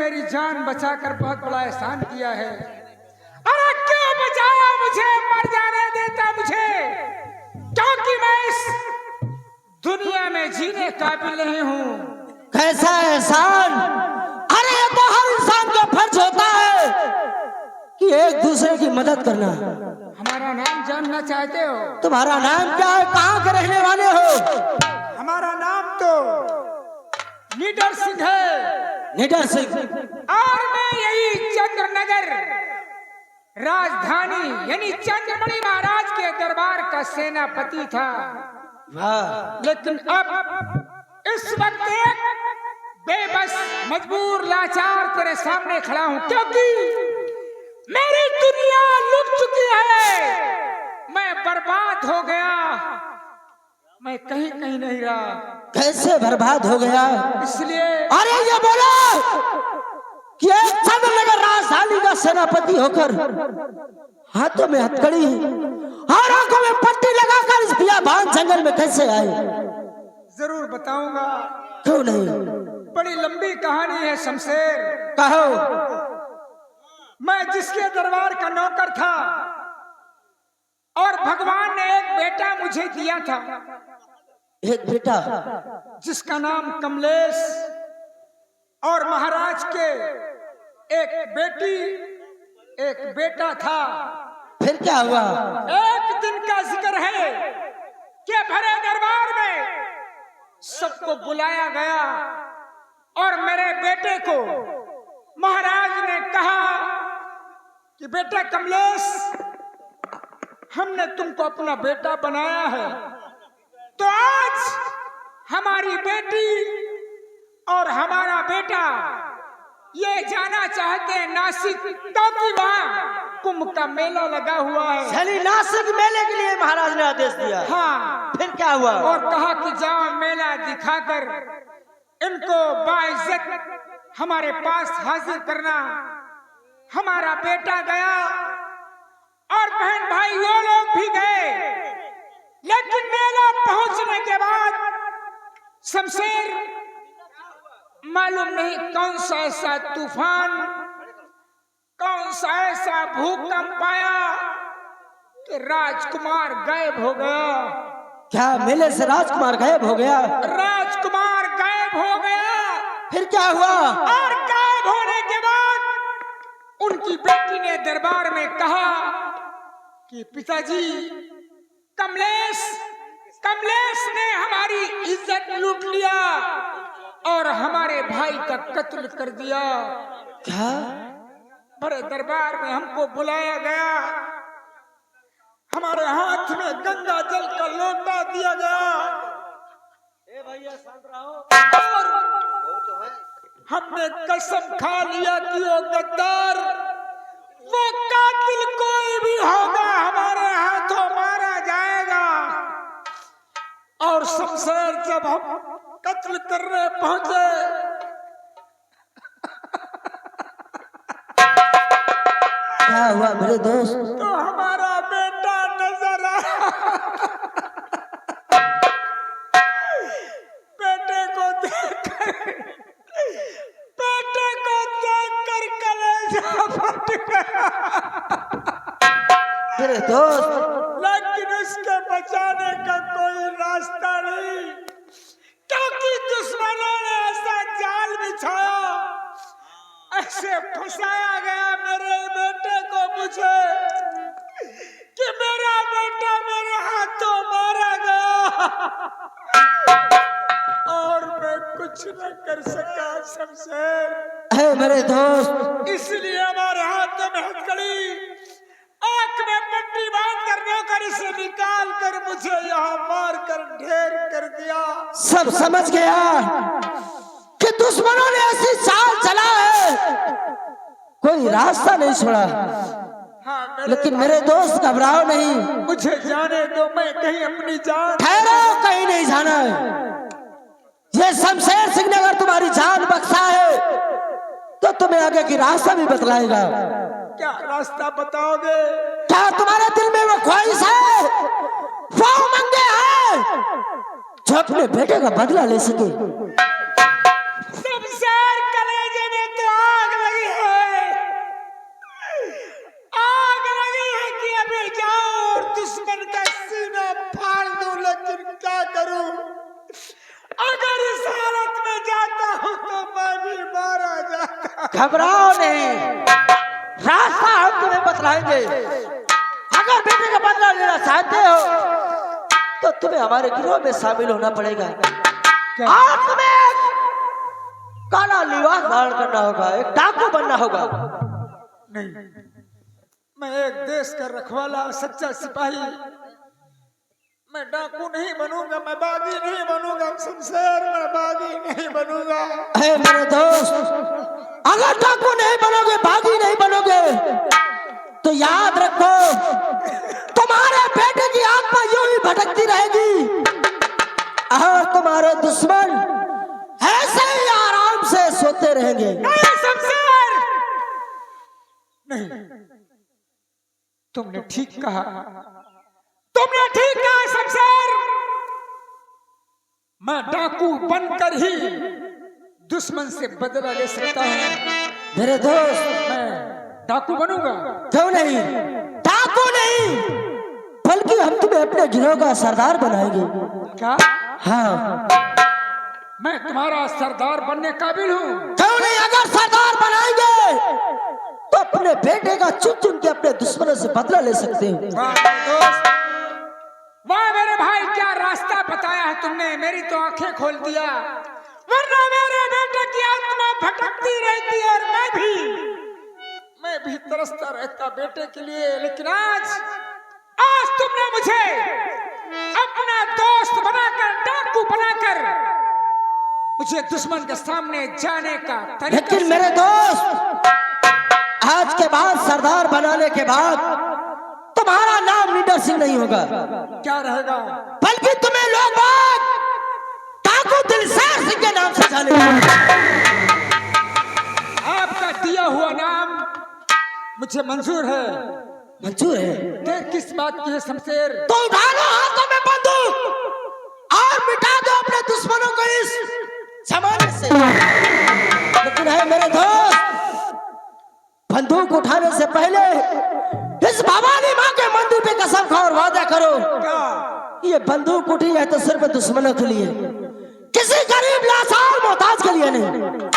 मेरी जान बचाकर बहुत बड़ा एहसान किया है। अरे क्यों बचाया मुझे, मर जाने देता मुझे, क्योंकि मैं इस दुनिया में जीने काबिल नहीं हूँ। कैसा एहसान? अरे ये तो हर इंसान का फर्ज होता है कि एक दूसरे की मदद करना। हमारा नाम जानना चाहते हो? तुम्हारा नाम क्या है, कहाँ के रहने वाले हो? हमारा नाम तो निडर सिंह है। निडर सिंह। और मैं यही चंद्रनगर राजधानी यानी चंद्रमणि महाराज के दरबार का सेनापति था। लेकिन अब इस वक्त एक बेबस मजबूर लाचार तेरे सामने खड़ा हूं, क्योंकि मेरी दुनिया लुट चुकी है। मैं बर्बाद हो गया, मैं कहीं कहीं नहीं रहा। कैसे बर्बाद हो गया? इसलिए अरे ये बोलो कि एक चंद्रनगर राजधानी का सेनापति होकर हाथों में हथकड़ी और आंखों में पट्टी लगाकर इस बियाबान जंगल में कैसे आए? जरूर बताऊंगा। क्यों नहीं? बड़ी लंबी कहानी है शमशेर। कहो। मैं जिसके दरबार का नौकर था और भगवान ने एक बेटा मुझे दिया था। एक बेटा? जिसका नाम कमलेश, और महाराज के एक बेटी एक बेटा था। फिर क्या हुआ? एक दिन का जिक्र है कि भरे दरबार में सबको बुलाया गया और मेरे बेटे को महाराज ने कहा कि बेटा कमलेश, हमने तुमको अपना बेटा बनाया है, तो आज हमारी बेटी और हमारा बेटा ये जाना चाहते हैं नासिक, क्योंकि वहाँ कुंभ का मेला लगा हुआ है। चली नासिक मेले के लिए महाराज ने आदेश दिया। हाँ। फिर क्या हुआ? और कहा कि जाओ मेला दिखाकर इनको बाइज्जत हमारे पास हाजिर करना। हमारा बेटा गया और बहन भाई वो लोग भी गए, लेकिन मेला पहुंचने के बाद शमशेर मालूम नहीं कौन सा ऐसा तूफान, कौन सा ऐसा भूकंप आया कि राजकुमार गायब हो गया। क्या मेले से राजकुमार गायब हो गया? राजकुमार गायब हो गया। फिर क्या हुआ? और गायब होने के बाद उनकी बेटी ने दरबार में कहा कि पिताजी, कमलेश ने हमारी इज्जत लूट लिया और हमारे भाई का कत्ल कर दिया। क्या? बड़े दरबार में हमको बुलाया गया, हमारे हाथ में गंगा जल का लोटा दिया गया और हमने कसम खा लिया कि वो गद्दार, वो कातिल कोई भी होगा हमारे हाथों मारा जाएगा। और शमशेर जब हम कत्ल करने पहुंचे क्या हुआ मेरे दोस्त? तो हमारा बेटा नजर आया। बेटे को देखकर कलेजा फट गया। मेरे दोस्त, लेकिन इसके बचाने का कोई रास्ता नहीं, क्योंकि दुश्मनों ने ऐसा जाल बिछाया, ऐसे फंसाया गया मेरे बेटे को मुझे कि मेरा बेटा मेरे हाथों मारा गया और मैं कुछ न कर सका शमशेर। है मेरे दोस्त, इसलिए हमारे हाथों में हथकड़ी, आंख में पट्टी बांधकर नौकर इसे निकाल कर मुझे यहाँ मार कर ढेर कर दिया। सब समझ गया कि दुश्मनों ने ऐसी चाल चला है, कोई रास्ता नहीं छोड़ा। हाँ, लेकिन मेरे दोस्त घबराओ नहीं, मुझे जाने दो, मैं कहीं अपनी जान। ठहरो, कहीं नहीं जाना है। ये शमशेर सिंह ने अगर तुम्हारी जान बख्शा है तो तुम्हें आगे की रास्ता भी बतलाएगा। क्या रास्ता बताओगे? क्या तुम्हारे दिल में वो ख्वाहिश है, वो उमंगे हैं जो अपने बेटे का बदला ले सके? शमशेर कलेजे में तो घबराओ नहीं, रास्ता हम तुम्हें बतलाएंगे। अगर बेटे का बदला लेना चाहते हो तो तुम्हें हमारे गिरोह में शामिल होना पड़ेगा और तुम्हें काला लिबास धारण करना होगा, एक डाकू बनना होगा। नहीं, मैं एक देश का रखवाला सच्चा सिपाही, मैं डाकू नहीं बनूंगा, मैं बागी नहीं बनूंगा शमशेर, मैं बागी नहीं बनूंगा। है मेरे दोस्त, अगर डाकू नहीं बनोगे, बागी नहीं बनोगे तो याद रखो तुम्हारे बेटे की आत्मा यूं ही भटकती रहेगी और तुम्हारे दुश्मन ऐसे ही आराम से सोते रहेंगे। नहीं शमशेर, नहीं, तुमने ठीक कहा, तुमने ठीक कहा शमशेर। मैं डाकू बनकर ही दुश्मन से बदला ले सकता हूँ। मेरे दोस्त, मैं डाकू बनूंगा। क्यों नहीं, डाकू नहीं, बल्कि हम तुम्हें अपने गिरोह का सरदार बनाएंगे। क्या? हाँ, मैं तुम्हारा सरदार बनने काबिल हूँ। क्यों नहीं, अगर सरदार बनाएंगे तो अपने बेटे का चुन चुन के अपने दुश्मनों से बदला ले सकते हो। वाह मेरे दोस्त, वाह मेरे भाई, क्या रास्ता बताया है तुमने, मेरी तो आंखें खोल दिया। वरना मेरे बेटे की आत्मा भटकती रहती और मैं भी तरसता रहता बेटे के लिए। लेकिन आज तुमने मुझे अपना दोस्त बनाकर, डाकू बनाकर मुझे दुश्मन के सामने जाने का तरीका। लेकिन मेरे दोस्त, आज के बाद सरदार बनाने के बाद तुम्हारा नाम लीडर सिंह नहीं होगा। क्या रहेगा? बल्कि तुम्हें लोग डाकू दिलसार सिंह के नाम से जानेंगे। आपका दिया हुआ नाम मुझे मंजूर है। मंजूर है? देर किस बात की है शमशेर? तो उठा लो हाथों में बंदूक और मिटा दो अपने दुश्मनों को इस जमाने से। लेकिन है मेरे दोस्त, बंदूक उठाने से पहले इस भवानी माँ के मंदिर पे कसम खाओ और वादा करो। क्या? ये बंदूक उठी है तो सिर्फ दुश्मनों के लिए, किसी गरीब लाचार मोहताज के लिए नहीं।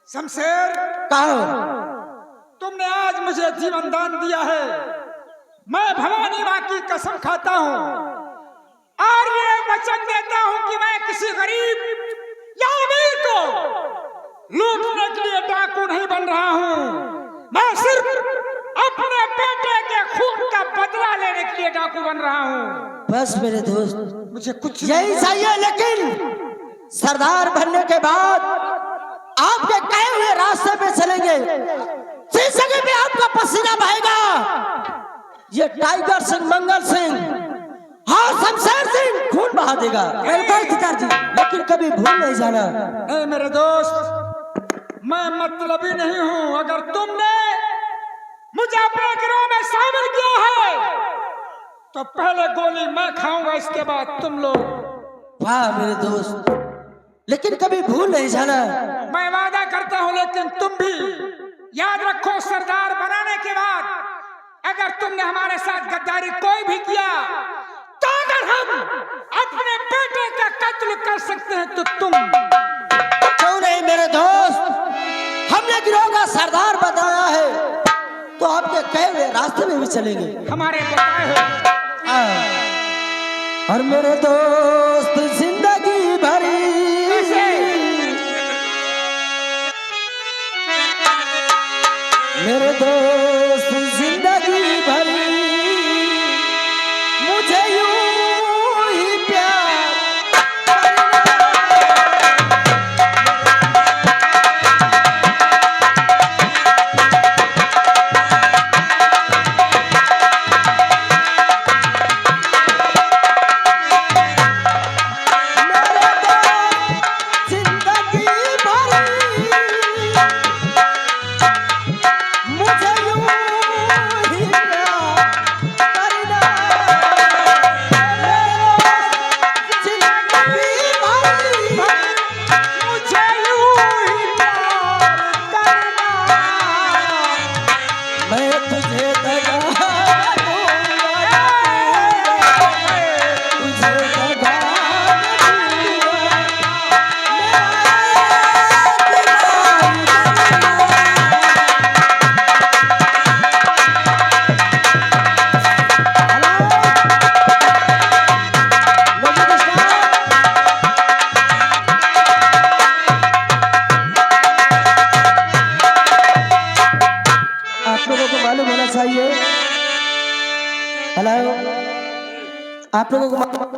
शमशेर, कहो, तुमने आज मुझे जीवन दान दिया है। मैं भवानी माँ की कसम खाता हूँ और ये वचन देता हूँ कि मैं किसी गरीब या अमीर को लूटने के लिए डाकू नहीं बन रहा हूँ। मैं सिर्फ अपने बेटे के खून का बदला लेने के लिए डाकू बन रहा हूँ। बस मेरे दोस्त, मुझे कुछ यही चाहिए। लेकिन सरदार बनने के बाद आपके कहे हुए रास्ते पे चलेंगे, जिस जगह पे आपका पसीना बहेगा, ये टाइगर सिंह, मंगल सिंह और शमशेर सिंह खून बहा देगा। जी, लेकिन कभी भूल नहीं जाना। नहीं मेरे दोस्त, मैं मतलबी नहीं हूँ। अगर तुमने मुझे अपने गिरोह में शामिल किया है तो पहले गोली मैं खाऊंगा, इसके बाद तुम लोग। वाह मेरे दोस्त, लेकिन कभी भूल नहीं जाना। मैं वादा करता हूँ, लेकिन तुम भी याद रखो, सरदार बनाने के बाद अगर तुमने हमारे साथ गद्दारी कोई भी किया तो अगर हम अपने बेटे का कत्ल कर सकते हैं तो तुम। क्यों नहीं मेरे दोस्त, हमने गिरोह का सरदार बताया है तो आपके कहे हुए रास्ते में भी चलेंगे, हमारे बताए हुए। और मेरे दोस्त जिंदगी भरी मेरे दोस्त जिंदगी भरी मुझे यूं ही प्यार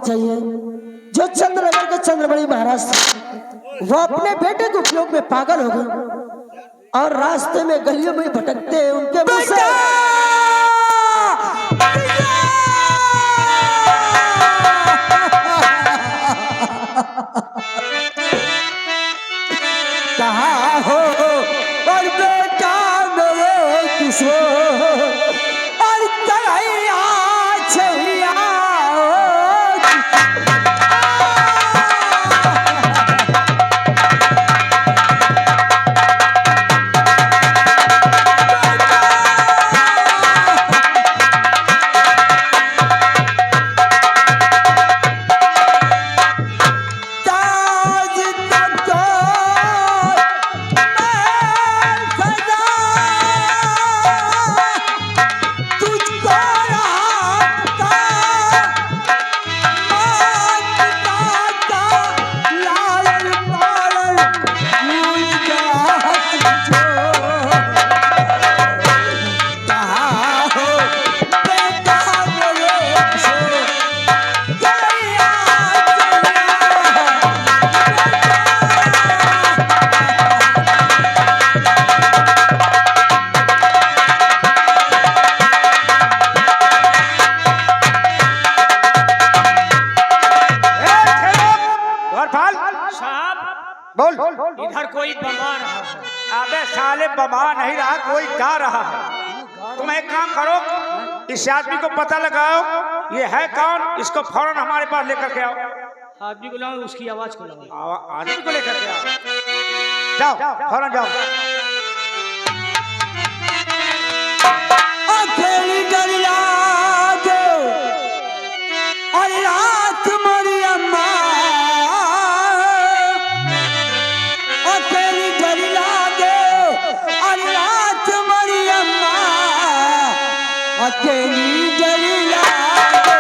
चाहिए। जो चंद्रनगर के चंद्रमणि महाराज वो अपने बेटे के उपयोग में पागल हो गए और रास्ते में गलियों में भटकते हैं, उनके मुंह से कहा हो और बेटा मेरे किशोर और कन्हैया छैया बोल। इधर कोई बमा रहा है। अबे साले बमा नहीं रहा, कोई गा रहा है। तुम एक काम करो, इस आदमी को पता लगाओ ये है कौन, इसको फौरन हमारे पास लेकर के आओ। आदमी को लाओ, उसकी आवाज को लाओ। आदमी को लेकर के आओ, जाओ फौरन जाओ। अकेली डर लागे और रात मरी अम्मा, अकेली डर लागे और रात मरी अम्मा, अकेली डर लागे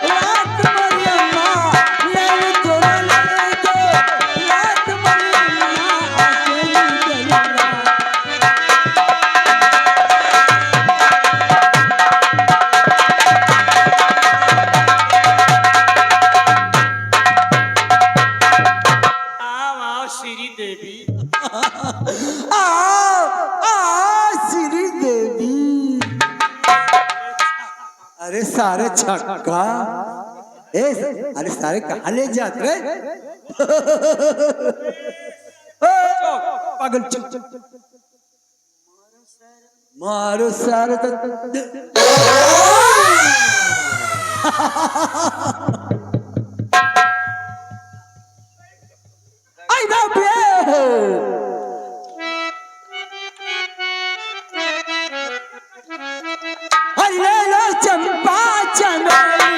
रात मरी अम्मा। अरे सारे छक्का अरे सारे कहा ले जाते रे पागल चल मारो सारे आई बाबे चंपा चमेली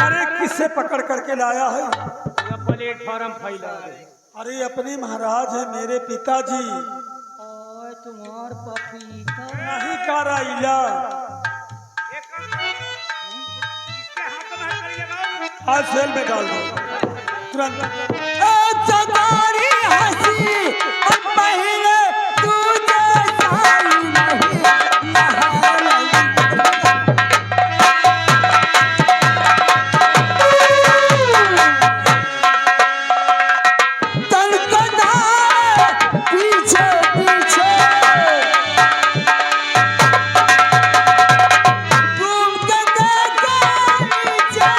अरे किससे पकड़ करके लाया है? प्लेटफार्म फैला है। अरे अपने महाराज है मेरे पिताजी। तुम्हार पपीता नहीं कराइला आज सेल में डाल दो तुरंत। तुम्हारी हंसी पहले तुझे साई नहीं पीछे पीछे घूम के देखा नीचे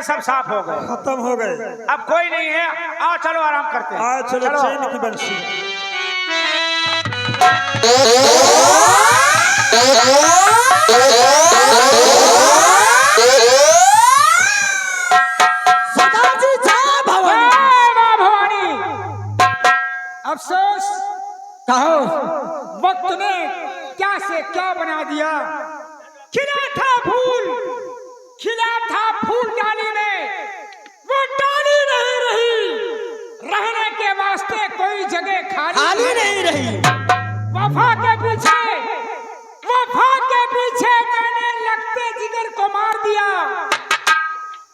सब साफ हो गए, खत्म हो गए। अब कोई नहीं है। आओ चलो आराम करते हैं। आज चलो चैन की बंसी। सरदार जी जय भवानी। जय मां भवानी। अफसोस कहो वक्त ने क्या से क्या बना दिया। खिला था फूल, खिला था फूल डाली में, वो डाली नहीं रही। रहने के वास्ते कोई जगह खाली नहीं रही। वफा के पीछे, वफा के पीछे मैंने लगते जिगर को मार दिया।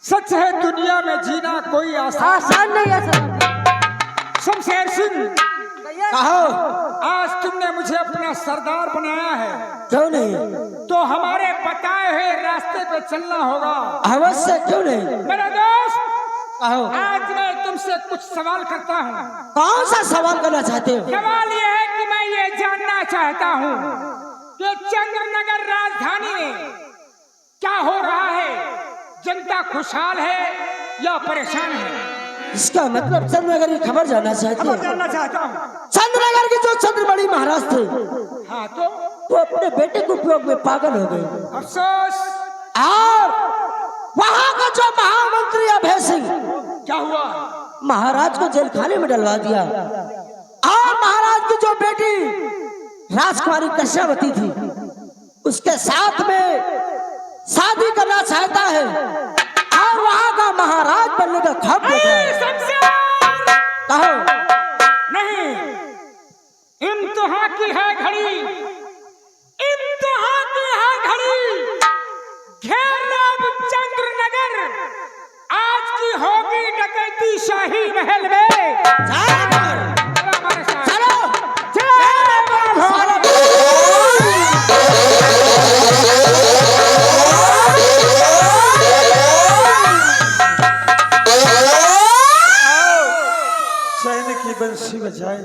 सच है दुनिया में जीना कोई आसान नहीं है सरदार। शमशेर सिंह, कहो आज तुमने मुझे अपना सरदार बनाया है, क्यों नहीं? तो हमारे बताए हुए रास्ते पे चलना होगा। अवश्य क्यों नहीं? मेरा दोस्त, कहो आज मैं तुमसे कुछ सवाल करता हूँ। कौन सा सवाल करना चाहते हो? सवाल ये है कि मैं ये जानना चाहता हूँ कि चंद्रनगर राजधानी में क्या हो रहा है। जनता खुशहाल है या परेशान है? इसका मतलब चंद्रनगर की खबर जानना चाहते हो? जानना चाहता हूँ। चंद्रनगर की जो चंद्रमणि महाराज थे, हाँ तो वो अपने बेटे के उपयोग में पागल हो गए। अफसोस, और वहाँ का जो महामंत्री अभय सिंह, क्या हुआ? महाराज को जेल खाने में डलवा दिया। और महाराज की जो बेटी राजकुमारी कश्यपति थी, उसके साथ में शादी करना चाहता है और वहाँ का महाराज बनने का ख्वाब देख रहा है। कहो नहीं, इम्तिहान की है घड़ी, इम्तिहान की है घड़ी। घेर अब चंद्रनगर, आज की होगी डकैती शाही महल में। चलो जय मां भवानी। चैन की बंसी बजाए।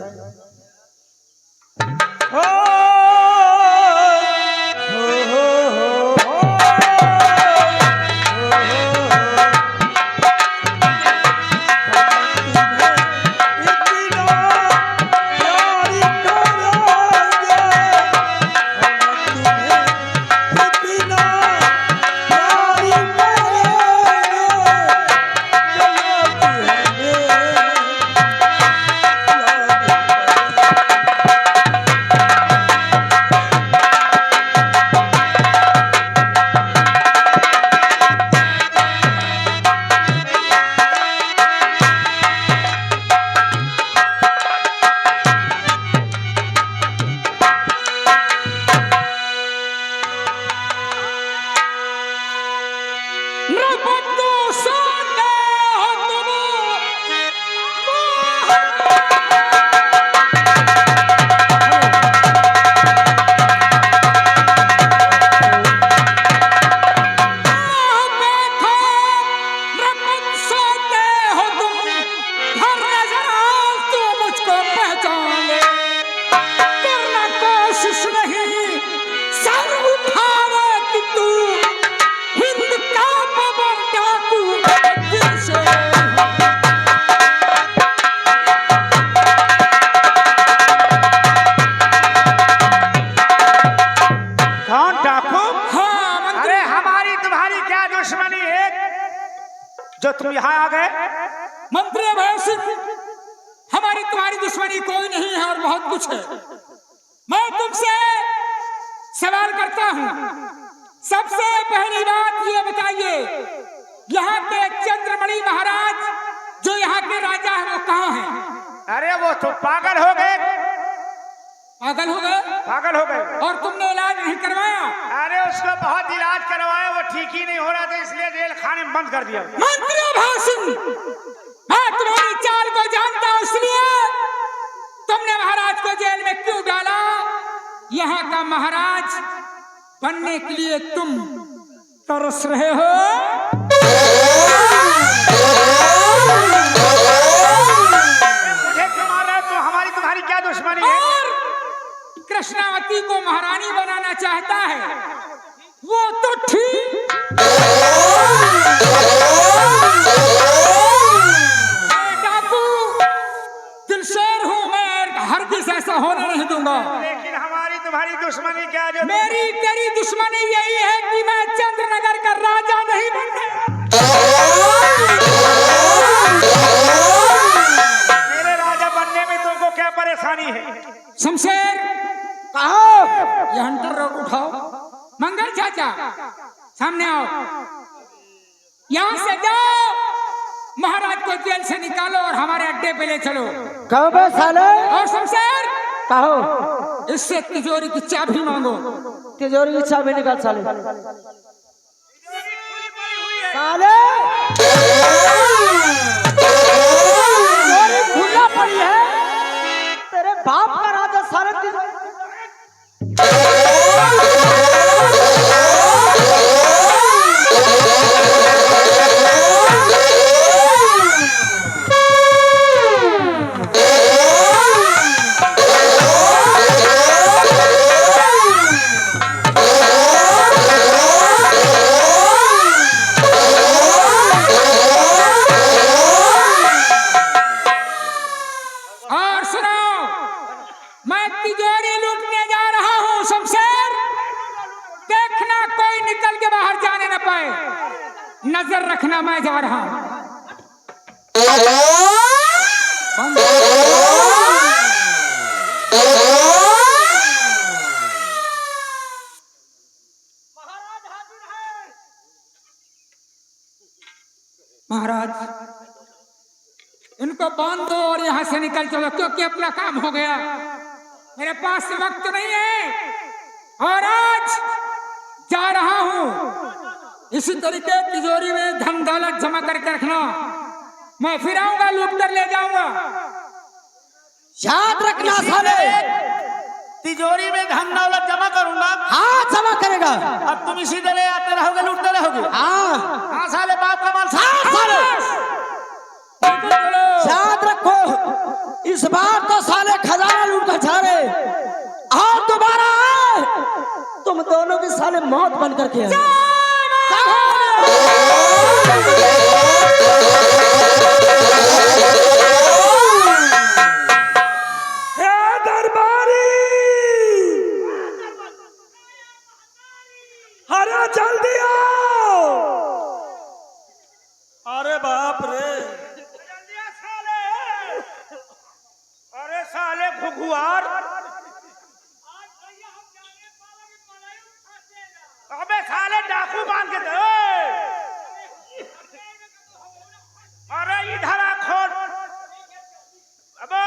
जो तुम यहाँ आ गए? मंत्री अभय सिंह, हमारी तुम्हारी दुश्मनी कोई नहीं है और बहुत कुछ है। मैं तुमसे सवाल करता हूँ, सबसे पहली बात ये बताइए, यहाँ के चंद्रमणि महाराज जो यहाँ के राजा हैं वो कहाँ हैं? अरे वो तो पागल हो गए, पागल हो गए? पागल हो गए। और तुमने इलाज नहीं करवाया? अरे उसको बहुत इलाज करवाया, वो ठीक ही नहीं हो रहा था, इसलिए जेल खाने में बंद कर दिया। मंत्री अभय सिंह, मैं तुम्हारी चाल को जानता हूँ, इसलिए तुमने महाराज को जेल में क्यों डाला? यहाँ का महाराज बनने के लिए तुम तरस रहे हो? मुझे क्यों मार रहे हो? तो हमारी तुम्हारी क्या दुश्मनी है? और कृष्णावती को महारानी बनाना चाहता है, वो तो ठीक नहीं दूंगा। लेकिन हमारी तुम्हारी दुश्मनी क्या जो मेरी तेरी दुश्मनी यही है कि मैं चंद्रनगर का राजा नहीं बनता। मेरे राजा बनने में तुमको क्या परेशानी है? शमशेर कहो ये हंटर रोग उठाओ। मंगल चाचा सामने आओ। यहाँ से जाओ, महाराज को जेल से निकालो और हमारे अड्डे पे ले चलो। कहो बे साले। और शमशेर कहो इससे तिजोरी की चाबी मांगो। तिजोरी की चाबी निकाल साले। साले तिजोरी खुला पड़ी है। तेरे बाप का राजा सारे तिजोरी नजर रखना, मैं जा रहा हूं। महाराज इनको बांध दो और यहां से निकल चलो, क्योंकि अपना काम हो गया। मेरे पास वक्त नहीं है और आज जा रहा हूं। इसी तरीके तिजोरी में धन दौलत जमा करके रखना, मैं फिर आऊंगा, लूट कर ले जाऊंगा। याद रखना साले। तिजोरी में धन दौलत जमा करूंगा। हाँ जमा करेगा। अब तुम इसी तरह आते रहोगे, लूटते रहोगे। हाँ साले बाप का माल। साले याद रखो, इस बार तो साले खजाना लूट कर जा रहे और दोबारा आए तुम दोनों की साले मौत बन करके आए। दरबारी अरे जल्दी आओ। अरे बाप रे, अरे साले घुघुआर, अबे साले डाकू बांध के दे। अरे इधर आ खोल। अबे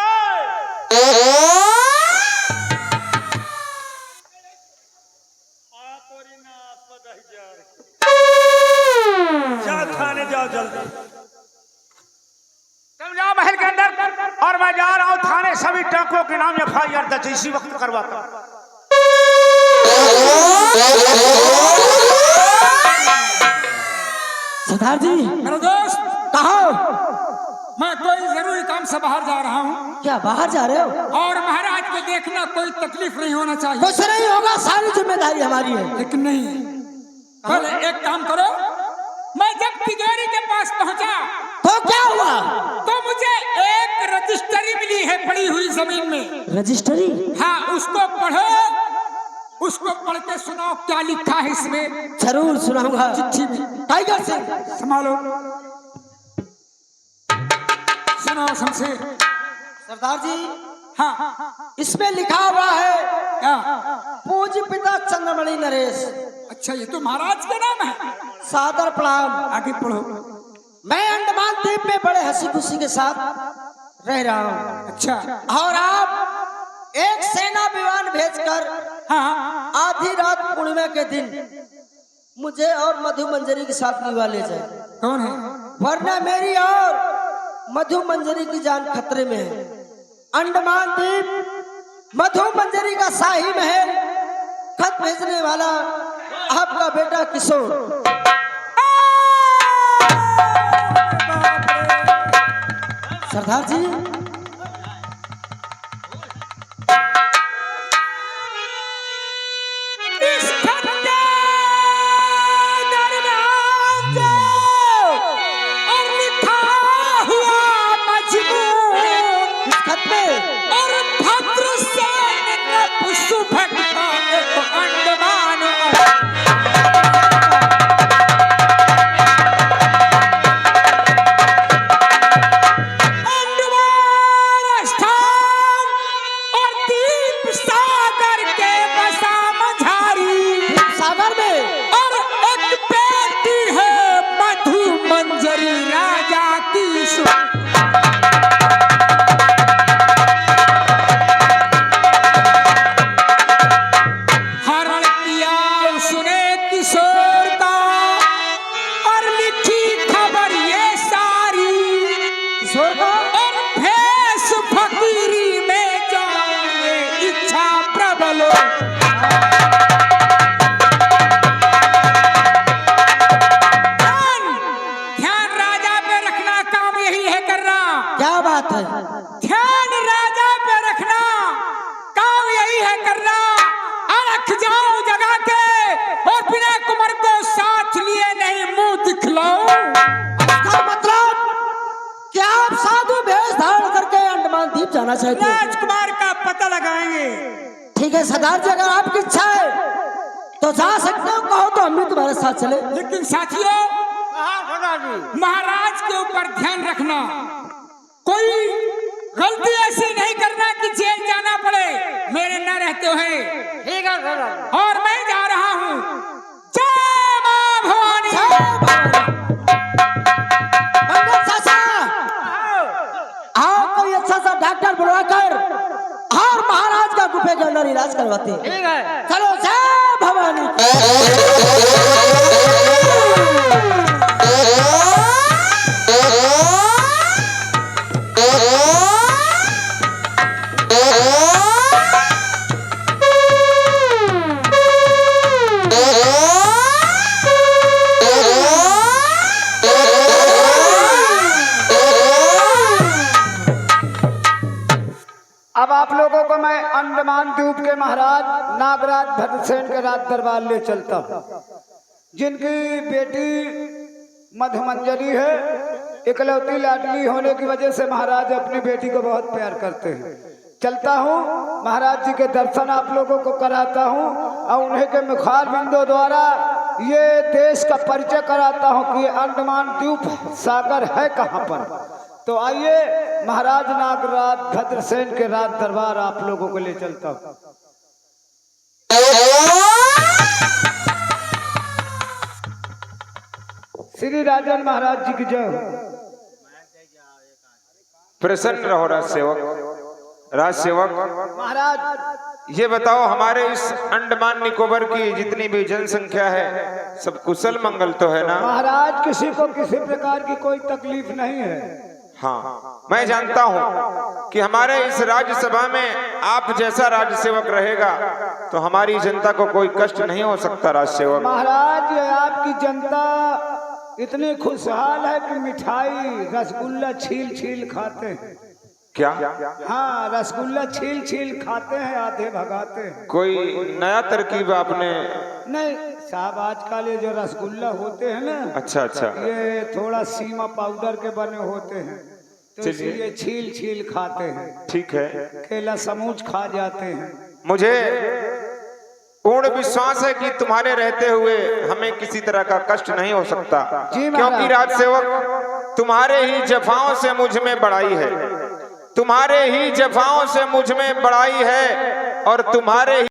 जा थाने जाओ जल्दी। तुम जाओ महल के अंदर और मैं जा रहा हूँ थाने। सभी डाकुओं के नाम FIR दर्ज इसी वक्त करवाता हूँ। सरदार जी मेरे दोस्त कहो। मैं कोई जरूरी काम से बाहर जा रहा हूँ क्या बाहर जा रहे हो? और महाराज को देखना, कोई तकलीफ नहीं होना चाहिए। कुछ नहीं होगा, सारी जिम्मेदारी हमारी है। लेकिन नहीं, पहले एक काम करो। मैं जब तिजोरी के पास पहुंचा तो क्या हुआ? तो मुझे एक रजिस्ट्री मिली है पड़ी हुई जमीन में। रजिस्ट्री? हाँ, उसको पढ़ो, उसको पढ़ के सुनाओ क्या लिखा है इसमें। जरूर सुनाऊंगा। चिट्ठी में टाइगर से संभालो, सुनाओ शमशेर। सरदार जी हाँ, इसमें लिखा हुआ है क्या? पूज्य पिता चंद्रमणि नरेश, अच्छा, ये तो महाराज का नाम है। सादर प्रणाम। आगे पढ़ो। मैं अंडमान द्वीप में बड़े हंसी खुशी के साथ रह रहा हूँ अच्छा, और आप एक सेना विमान भेजकर हाँ, आधी रात पूर्णिमा के दिन मुझे और मधु मंजरी के साथ निभा ले जाए, कौन है? वरना मेरी और मधु मंजरी की जान खतरे में है। अंडमान द्वीप मधु मंजरी का शाही महल, खत भेजने वाला आपका बेटा किशोर। सरदार जी इस खत के दरमियान जो और लिखा हुआ मजमून इस खत में और भद्रसेन भटका एक अंडमान स्थान और दीप सागर के बसा मझारी सागर में और एक बेटी है मधु मंजरी राजा की हरण किया उसने किशोर का और लिखी खबर ये सारी किशोर का और भेष फकीरी में जाए इच्छा प्रबल ध्यान राजा पे रखना काम यही है करना क्या बात है? ध्यान राजा पे रखना काम यही है करना रख जाओ जगा के और बिना कुमार को साथ लिए नहीं मुंह दिखलाओ इसका मतलब क्या आप साधु भेष धारण करके अंडमान द्वीप जाना चाहते हैं? राजकुमार का पता लगाएंगे ठीक है सरदार जी, अगर आपकी इच्छा है तो जा सकते हो, कहो तो हम भी तुम्हारे साथ चले। लेकिन साथियों महाराज के ऊपर ध्यान रखना, कोई गलती ऐसी नहीं करना कि जेल जाना पड़े मेरे न रहते हुए। ठीक है और मैं जा रहा हूँ। जय मां भवानी। पंडित चाचा, आओ कोई अच्छा सा डॉक्टर बुलवाकर और महाराज का गुफे के अंदर इलाज करवाते हैं। ठीक है चलो जय भवानी। अब आप लोगों को मैं अंडमान द्वीप के महाराज नागराज भद्रसेन के राज दरबार ले चलता हूँ, जिनकी बेटी मधुमंजरी है। इकलौती लाडली होने की वजह से महाराज अपनी बेटी को बहुत प्यार करते हैं। चलता हूँ, महाराज जी के दर्शन आप लोगों को कराता हूँ और उन्हें के मुखार बिंदों द्वारा ये देश का परिचय कराता हूँ कि अंडमान द्वीप सागर है कहाँ पर। तो आइए महाराज नागराज भद्रसेन के राज दरबार आप लोगों को ले चलता हूँ। श्री राजन महाराज जी की जय हो। प्रसन्न रहो राज सेवक। महाराज ये बताओ, हमारे इस अंडमान निकोबार की जितनी भी जनसंख्या है सब कुशल मंगल तो है ना? महाराज किसी को किसी प्रकार की कोई तकलीफ नहीं है। हाँ, मैं जानता हूँ कि हमारे इस राज्यसभा में आप जैसा राज सेवक रहेगा तो हमारी जनता को कोई कष्ट नहीं हो सकता। राज सेवक महाराज, ये आपकी जनता इतनी खुशहाल है कि मिठाई रसगुल्ला छील छील खाते हैं। क्या? हाँ, रसगुल्ला छील छील खाते हैं, आधे भगाते हैं। कोई नया तरकीब आपने? नहीं साहब, आजकल ये जो रसगुल्ला होते हैं ना, अच्छा अच्छा, ये थोड़ा सीमा पाउडर के बने होते हैं, तो चलिए। इसलिए छील छील खाते हैं। ठीक है, केला समूच खा जाते हैं। मुझे पूर्ण विश्वास है कि तुम्हारे रहते हुए हमें किसी तरह का कष्ट नहीं हो सकता, जी महाराज। क्योंकि राज सेवक तुम्हारे ही जफाओं से मुझ में बड़ाई है, तुम्हारे ही जफाओं से मुझ में बड़ाई है और तुम्हारे ही